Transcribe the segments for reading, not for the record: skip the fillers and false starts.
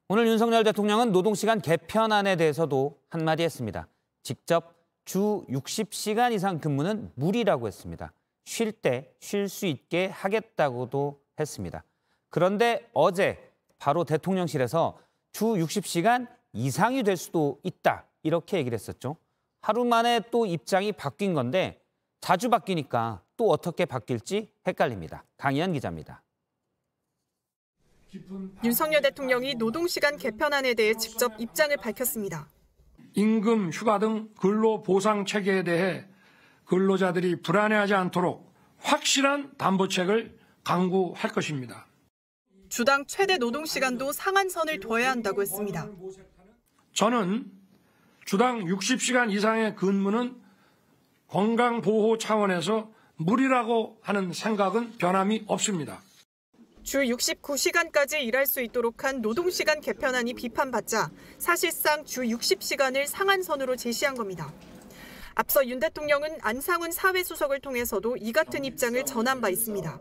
오늘 윤석열 대통령은 노동시간 개편안에 대해서도 한마디 했습니다. 직접 주 60시간 이상 근무는 무리라고 했습니다. 쉴 때 쉴 수 있게 하겠다고도 했습니다. 그런데 어제 바로 대통령실에서 주 60시간 이상이 될 수도 있다, 이렇게 얘기를 했었죠. 하루 만에 또 입장이 바뀐 건데 자주 바뀌니까 또 어떻게 바뀔지 헷갈립니다. 강희연 기자입니다. 윤석열 대통령이 노동시간 개편안에 대해 직접 입장을 밝혔습니다. 임금, 휴가 등 근로보상 체계에 대해 근로자들이 불안해하지 않도록 확실한 담보책을 강구할 것입니다. 주당 최대 노동시간도 상한선을 둬야 한다고 했습니다. 저는 주당 60시간 이상의 근무는 건강보호 차원에서 무리라고 하는 생각은 변함이 없습니다. 주 69시간까지 일할 수 있도록 한 노동시간 개편안이 비판받자 사실상 주 60시간을 상한선으로 제시한 겁니다. 앞서 윤 대통령은 안상훈 사회수석을 통해서도 이 같은 입장을 전한 바 있습니다.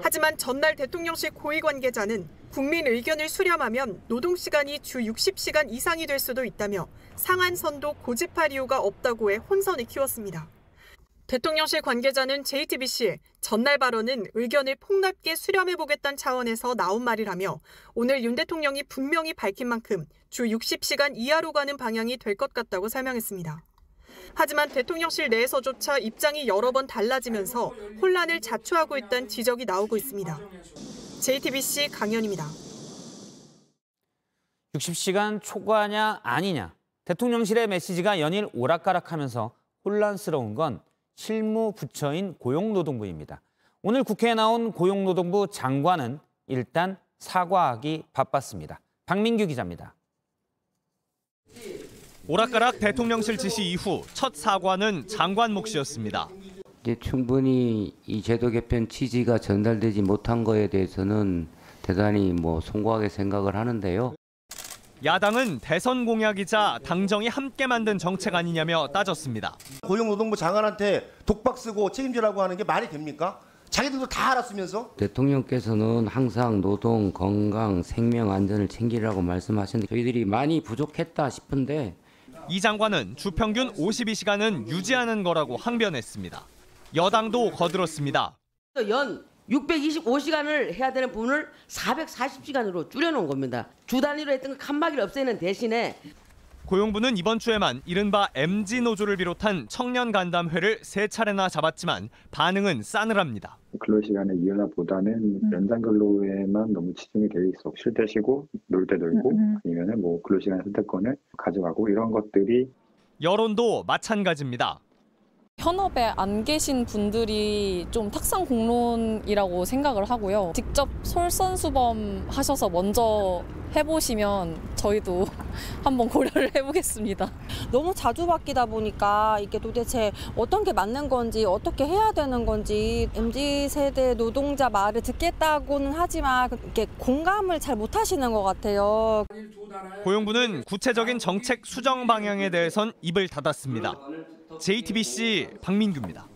하지만 전날 대통령실 고위 관계자는 국민 의견을 수렴하면 노동시간이 주 60시간 이상이 될 수도 있다며 상한선도 고집할 이유가 없다고 해 혼선을 키웠습니다. 대통령실 관계자는 JTBC에 전날 발언은 의견을 폭넓게 수렴해보겠다는 차원에서 나온 말이라며 오늘 윤 대통령이 분명히 밝힌 만큼 주 60시간 이하로 가는 방향이 될 것 같다고 설명했습니다. 하지만 대통령실 내에서조차 입장이 여러 번 달라지면서 혼란을 자초하고 있다는 지적이 나오고 있습니다. JTBC 강연입니다. 60시간 초과냐 아니냐. 대통령실의 메시지가 연일 오락가락하면서 혼란스러운 건 실무 부처인 고용노동부입니다. 오늘 국회에 나온 고용노동부 장관은 일단 사과하기 바빴습니다. 박민규 기자입니다. 오락가락 대통령실 지시 이후 첫 사과는 장관 몫이었습니다. 이제 충분히 이 제도 개편 취지가 전달되지 못한 거에 대해서는 대단히 송구하게 생각을 하는데요. 야당은 대선 공약이자 당정이 함께 만든 정책 아니냐며 따졌습니다. 고용노동부 장관한테 독박 쓰고 책임지라고 하는 게 말이 됩니까? 자기들도 다 알았으면서. 대통령께서는 항상 노동, 건강, 생명, 안전을 챙기라고 말씀하셨는데 저희들이 많이 부족했다 싶은데 이 장관은 주평균 52시간은 유지하는 거라고 항변했습니다. 여당도 거들었습니다. 연 625시간을 해야 되는 부분을 440시간으로 줄여놓은 겁니다. 주 단위로 했던 칸막이를 없애는 대신에 고용부는 이번 주에만 이른바 MG노조를 비롯한 청년 간담회를 3차례나 잡았지만 반응은 싸늘합니다. 근로시간의 이연화보다는 연장 근로에만 너무 치중이 돼 있어. 쉴 때 쉬고 놀 때 놀고 아니면은 근로시간 선택권을 가져가고 이런 것들이. 여론도 마찬가지입니다. 현업에 안 계신 분들이 좀 탁상 공론이라고 생각을 하고요. 직접 솔선수범 하셔서 먼저 해보시면 저희도 한번 고려를 해보겠습니다. 너무 자주 바뀌다 보니까 이게 도대체 어떤 게 맞는 건지 어떻게 해야 되는 건지 MZ세대 노동자 말을 듣겠다고는 하지만 이렇게 공감을 잘 못하시는 것 같아요. 고용부는 구체적인 정책 수정 방향에 대해선 입을 닫았습니다. JTBC 박민규입니다.